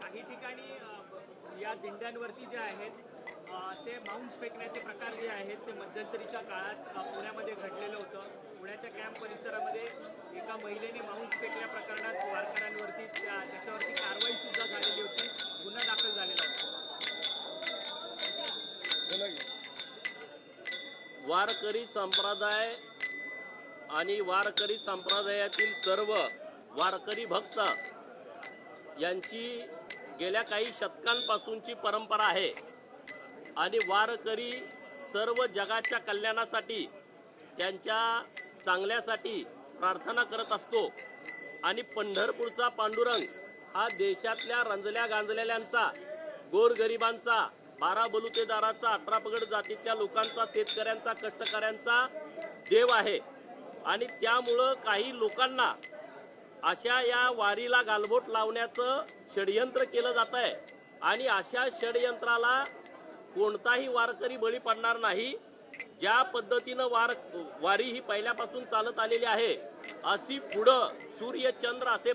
काही ठिकाणी या दिंड्यांवरती जे आहेत ते मांस फेकण्याचे प्रकार जे आहेत ते मध्यंतरीच्या काळात पुण्यामध्ये घडलेलं होतं। पुण्याच्या कॅम्प परिसरामध्ये एका महिलेने मांस फेकल्या प्रकरणात वारकऱ्यांवरती त्याच्यावरती कारवाई सुद्धा झालेली होती, गुन्हा दाखल झालेला होता। वारकरी संप्रदाय आणि वारकरी संप्रदायातील सर्व वारकरी भक्त यांची गेल्या काही शतकांपासूनची परंपरा आहे आणि वारकरी सर्व जगाच्या कल्याणासाठी त्यांच्या चांगल्यासाठी प्रार्थना करत असतो आणि पंढरपूरचा पांडुरंग हा देशातल्या रंजल्या गांजलेल्यांचा, गोरगरिबांचा, 12 बलुतेदाराचा, 18 पगड जातीच्या लोकांचा, शेतकऱ्यांचा, कष्टकऱ्यांचा देव आहे। आणि त्यामुळं काही लोकांना अशा या वारीला गालबोट लावण्याचं षडयंत्र केलं जात आहे आणि अशा षडयंत्राला कोणताही वारकरी बळी पडणार नाही। ज्या पद्धतीनं वारी ही पहिल्यापासून चालत आलेली आहे अशी पुढं सूर्य चंद्र असे